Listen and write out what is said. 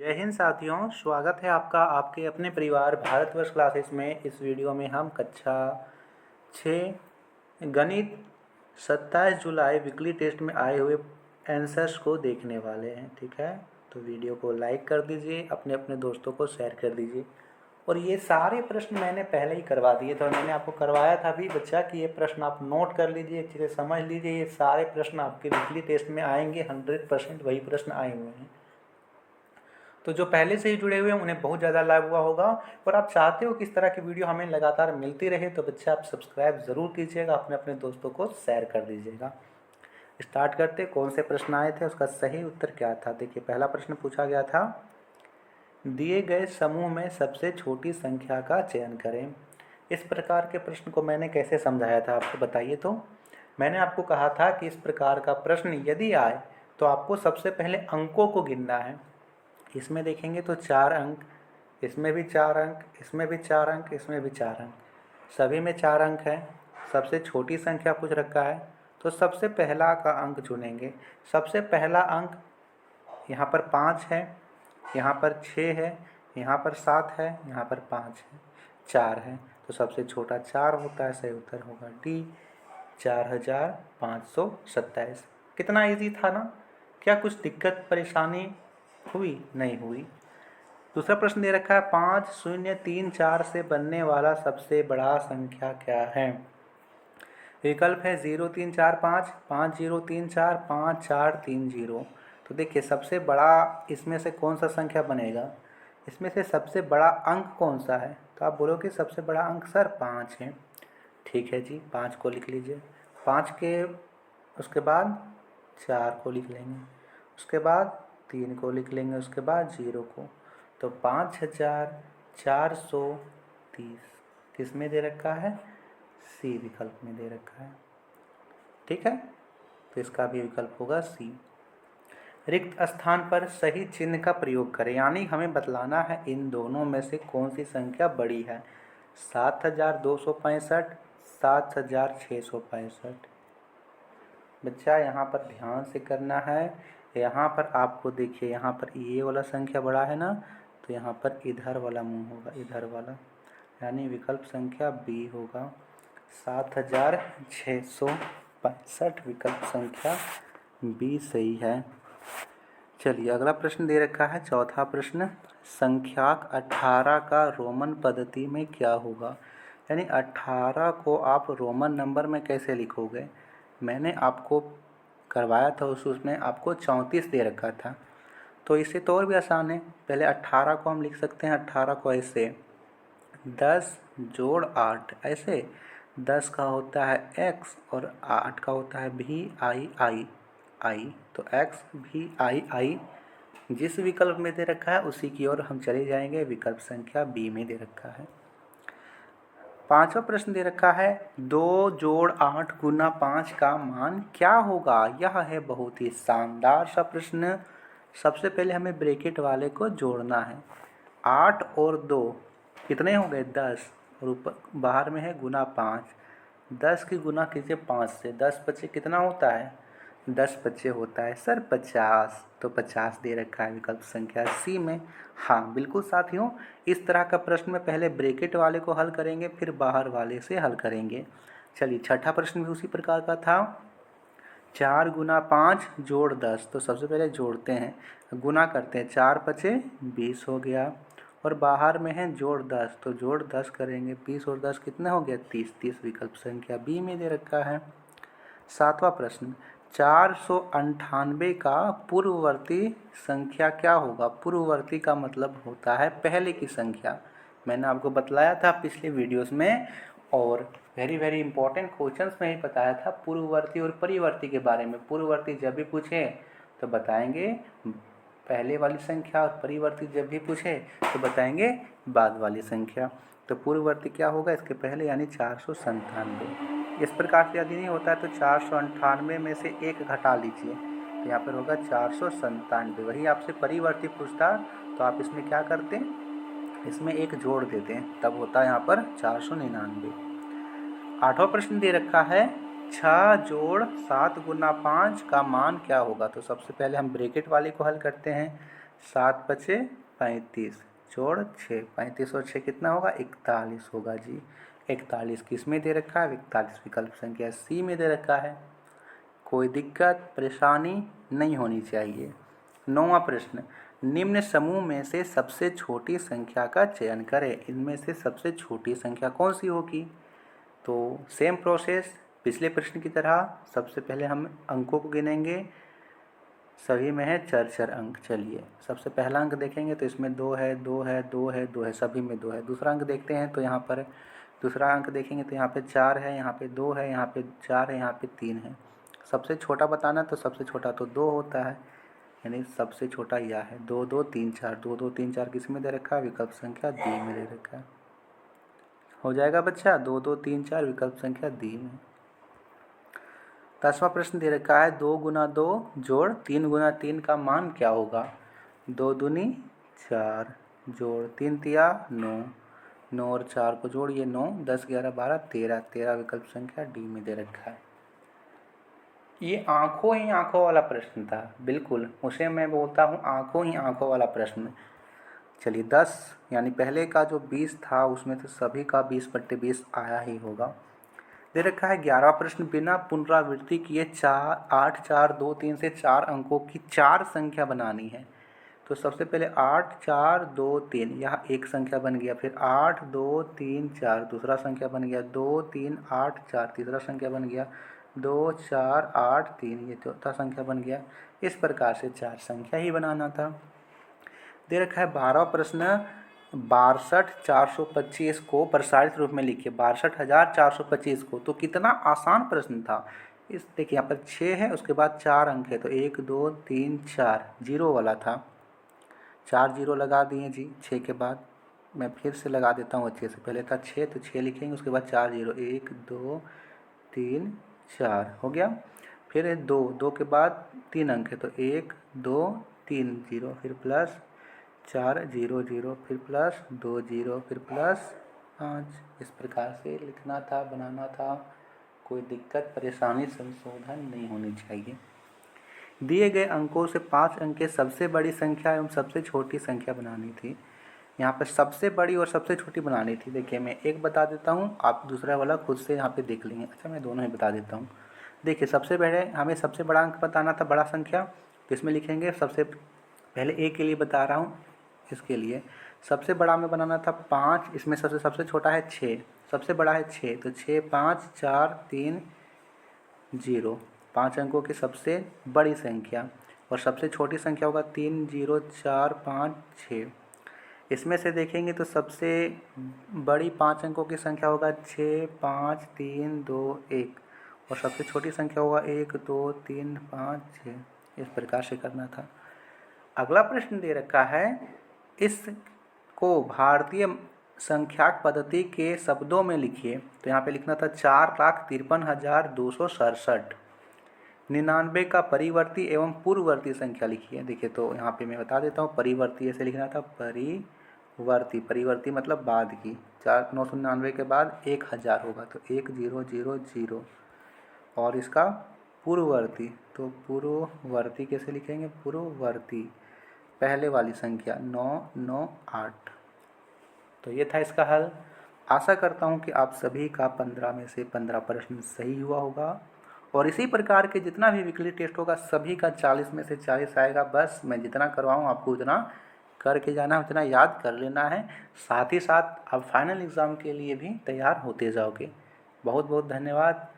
जय हिंद साथियों, स्वागत है आपका आपके अपने परिवार भारतवर्ष क्लासेस में। इस वीडियो में हम कक्षा 6 गणित 27 जुलाई वीकली टेस्ट में आए हुए आंसर्स को देखने वाले हैं। ठीक है, तो वीडियो को लाइक कर दीजिए, अपने अपने दोस्तों को शेयर कर दीजिए। और ये सारे प्रश्न मैंने पहले ही करवा दिए थे और मैंने आपको करवाया था भी बच्चा कि ये प्रश्न आप नोट कर लीजिए, अच्छे से समझ लीजिए। ये सारे प्रश्न आपके वीकली टेस्ट में आएंगे, 100% वही प्रश्न आए हुए हैं। तो जो पहले से ही जुड़े हुए हैं उन्हें बहुत ज़्यादा लाभ हुआ होगा। और आप चाहते हो कि इस तरह की वीडियो हमें लगातार मिलती रहे, तो बच्चे आप सब्सक्राइब ज़रूर कीजिएगा, अपने अपने दोस्तों को शेयर कर दीजिएगा। स्टार्ट करते, कौन से प्रश्न आए थे, उसका सही उत्तर क्या था। देखिए, पहला प्रश्न पूछा गया था, दिए गए समूह में सबसे छोटी संख्या का चयन करें। इस प्रकार के प्रश्न को मैंने कैसे समझाया था आपको बताइए। तो मैंने आपको कहा था कि इस प्रकार का प्रश्न यदि आए तो आपको सबसे पहले अंकों को गिनना है। इसमें देखेंगे तो 4 अंक, इसमें भी 4 अंक, इसमें भी 4 अंक, इसमें भी 4 अंक, सभी में 4 अंक है। सबसे छोटी संख्या पूछ रखा है तो सबसे पहला का अंक चुनेंगे। सबसे पहला अंक यहाँ पर 5 है, यहाँ पर 6 है, यहाँ पर 7 है, यहाँ पर 5 है, 4 है, तो सबसे छोटा 4 होता है। सही उत्तर होगा डी, 4527। कितना इजी था ना। क्या कुछ दिक्कत परेशानी हुई? नहीं हुई। दूसरा प्रश्न दे रखा है, 5034 से बनने वाला सबसे बड़ा संख्या क्या है। विकल्प है 0345, 5034, 5430। तो देखिए, सबसे बड़ा इसमें से कौन सा संख्या बनेगा, इसमें से सबसे बड़ा अंक कौन सा है। तो आप बोलोगे सबसे बड़ा अंक सर 5 है। ठीक है जी, 5 को लिख लीजिए। 5 के उसके बाद 4 को लिख लेंगे, उसके बाद 3 को लिख लेंगे, उसके बाद 0 को। तो 5430 किस में दे रखा है, सी विकल्प में दे रखा है। ठीक है, तो इसका भी विकल्प होगा सी। रिक्त स्थान पर सही चिन्ह का प्रयोग करें, यानी हमें बतलाना है इन दोनों में से कौन सी संख्या बड़ी है। 7265, 7665। बच्चा यहाँ पर ध्यान से करना है। यहाँ पर आपको देखिए, यहाँ पर ये वाला संख्या बड़ा है ना, तो यहाँ पर इधर वाला मुँह होगा, इधर वाला, यानी विकल्प संख्या बी होगा। 7665 विकल्प संख्या बी सही है। चलिए, अगला प्रश्न दे रखा है, चौथा प्रश्न, संख्याक 18 का रोमन पद्धति में क्या होगा। यानी 18 को आप रोमन नंबर में कैसे लिखोगे। मैंने आपको करवाया था उसमें आपको 34 दे रखा था, तो इससे तो और भी आसान है। पहले 18 को हम लिख सकते हैं, 18 को ऐसे 10 जोड़ 8, ऐसे 10 का होता है x और 8 का होता है भी आई आई आई, तो x भी आई आई जिस विकल्प में दे रखा है उसी की ओर हम चले जाएंगे। विकल्प संख्या बी में दे रखा है। पांचवा प्रश्न दे रखा है, 2 जोड़ 8 गुना 5 का मान क्या होगा। यह है बहुत ही शानदार सा प्रश्न। सबसे पहले हमें ब्रैकेट वाले को जोड़ना है। 8 और 2 कितने हो गए, 10, और ऊपर बाहर में है गुना 5। 10 की गुना कीजिए 5 से, 10 बचे कितना होता है, 10 बचे होता है सर 50, तो 50 दे रखा है विकल्प संख्या सी में। हाँ बिल्कुल साथियों, इस तरह का प्रश्न में पहले ब्रैकेट वाले को हल करेंगे, फिर बाहर वाले से हल करेंगे। चलिए, छठा प्रश्न भी उसी प्रकार का था। 4 गुना 5 जोड़ 10, तो सबसे पहले जोड़ते हैं, गुना करते हैं, 4 बचे 20 हो गया, और बाहर में है जोड़ 10, तो जोड़ 10 करेंगे, 20 और 10 कितना हो गया, 30। 30 विकल्प संख्या बी में दे रखा है। सातवां प्रश्न, 498 का पूर्ववर्ती संख्या क्या होगा। पूर्ववर्ती का मतलब होता है पहले की संख्या। मैंने आपको बतलाया था पिछले वीडियोस में, और वेरी इंपॉर्टेंट क्वेश्चंस में ही बताया था पूर्ववर्ती और परिवर्ती के बारे में। पूर्ववर्ती जब भी पूछे तो बताएंगे पहले वाली संख्या, और परिवर्ती जब भी पूछे तो बताएंगे बाद वाली संख्या। तो पूर्ववर्ती क्या होगा, इसके पहले, यानी 497। इस प्रकार से यदि नहीं होता है तो 498 में से 1 घटा लीजिए, तो यहाँ पर होगा 497। वही आपसे परिवर्ती पूछता तो आप इसमें क्या करते, इसमें 1 जोड़ देते हैं, तब होता है यहाँ पर 499। आठवां प्रश्न दे रखा है, 6 जोड़ 7 गुना 5 का मान क्या होगा। तो सबसे पहले हम ब्रैकेट वाले को हल करते हैं। 7 बचे 35 जोड़ 6, 35 और 6 कितना होगा 41 होगा जी। 41 किस में दे रखा है, 41 विकल्प संख्या सी में दे रखा है। कोई दिक्कत परेशानी नहीं होनी चाहिए। 9वां प्रश्न, निम्न समूह में से सबसे छोटी संख्या का चयन करें। इनमें से सबसे छोटी संख्या कौन सी होगी? तो सेम प्रोसेस पिछले प्रश्न की तरह, सबसे पहले हम अंकों को गिनेंगे। सभी में है 4 अंक। चलिए सबसे पहला अंक देखेंगे तो इसमें 2 है, 2 है, 2 है, 2 है, सभी में 2 है। दूसरा अंक देखते हैं तो यहाँ पर दूसरा अंक देखेंगे तो यहाँ पे 4 है, यहाँ पे 2 है, यहाँ पे 4 है, यहाँ पे 3 है। सबसे छोटा बताना तो सबसे छोटा तो 2 होता है, यानी सबसे छोटा यह है। 2 2 3 4, 2 2 3 4 किस में दे रखा है, विकल्प संख्या डी में दे रखा है। हो जाएगा बच्चा, 2 2 3 4 विकल्प संख्या डी में। 10वां प्रश्न दे रखा है 2 गुना 2 जोड़ 3 गुना 3 का मान क्या होगा? 2 दूनी 4 जोड़ 3 तिया 9, 9 और 4 को जोड़िए 9, 10 11 12 13, 13 विकल्प संख्या डी में दे रखा है। ये आंखों ही आंखों वाला प्रश्न था, बिल्कुल उसे मैं बोलता हूँ आंखों ही आंखों वाला प्रश्न। चलिए 10 यानी पहले का जो 20 था उसमें तो सभी का 20/20 आया ही होगा। दे रखा है 11वां प्रश्न, बिना पुनरावृत्ति किए 8 4 2 3 से 4 अंकों की 4 संख्या बनानी है। तो सबसे पहले 8 4 2 3 यह एक संख्या बन गया, फिर 8 2 3 4 दूसरा संख्या बन गया, 2 3 8 4 तीसरा संख्या बन गया, 2 4 8 3 ये चौथा संख्या बन गया। इस प्रकार से 4 संख्या ही बनाना था। दे रखा है 12वां प्रश्न, 62,425 को प्रसारित रूप में लिखिए। 62,425 को, तो कितना आसान प्रश्न था। इस देखिए यहाँ पर 6 है, उसके बाद 4 अंक है, तो 1 2 3 4 जीरो वाला था, 4 जीरो लगा दिए जी। 6 के बाद मैं फिर से लगा देता हूँ अच्छे से, पहले था 6 तो 6 लिखेंगे, उसके बाद 4 जीरो, 1 2 3 4 हो गया। फिर 2 2 के बाद 3 अंक है, तो 1 2 3 जीरो, फिर प्लस 4 0 0, फिर प्लस 2 0, फिर प्लस 5। इस प्रकार से लिखना था, बनाना था। कोई दिक्कत परेशानी संशोधन नहीं होनी चाहिए। दिए गए अंकों से 5 अंक के सबसे बड़ी संख्या एवं सबसे छोटी संख्या बनानी थी। यहाँ पर सबसे बड़ी और सबसे छोटी बनानी थी। देखिए मैं एक बता देता हूँ, आप दूसरा वाला खुद से यहाँ पे देख लेंगे। अच्छा मैं दोनों ही बता देता हूँ। देखिए सबसे पहले हमें सबसे बड़ा अंक बताना था, बड़ा संख्या, तो इसमें लिखेंगे सबसे पहले ए के लिए बता रहा हूँ। इसके लिए सबसे बड़ा में बनाना था 5, इसमें सबसे सबसे छोटा है 6, सबसे बड़ा है 6, तो 6 5 4 3 0, 5 अंकों की सबसे बड़ी संख्या, और सबसे छोटी संख्या होगा 3 0 4 5 6। इसमें से देखेंगे तो सबसे बड़ी 5 अंकों की संख्या होगा 6 5 3 2 1, और सबसे छोटी संख्या होगा 1 2 3 5 6। इस प्रकार से करना था। अगला प्रश्न दे रखा है, इसको भारतीय संख्याक पद्धति के शब्दों में लिखिए। तो यहाँ पे लिखना था 4,53,267। 99 का परिवर्ती एवं पूर्ववर्ती संख्या लिखिए। देखिए तो यहाँ पे मैं बता देता हूँ, परिवर्ती ऐसे लिखना था, परिवर्ती, परिवर्ती मतलब बाद की। 999 के बाद 1000 होगा, तो 1000, और इसका पूर्ववर्ती, तो पूर्ववर्ती कैसे लिखेंगे, पूर्ववर्ती पहले वाली संख्या 998। तो ये था इसका हल। आशा करता हूँ कि आप सभी का 15 में से 15 प्रश्न सही हुआ होगा, और इसी प्रकार के जितना भी वीकली टेस्ट होगा सभी का 40 में से 40 आएगा। बस मैं जितना करवाऊँ आपको उतना करके जाना, उतना याद कर लेना है। साथ ही साथ आप फाइनल एग्ज़ाम के लिए भी तैयार होते जाओगे। बहुत बहुत धन्यवाद।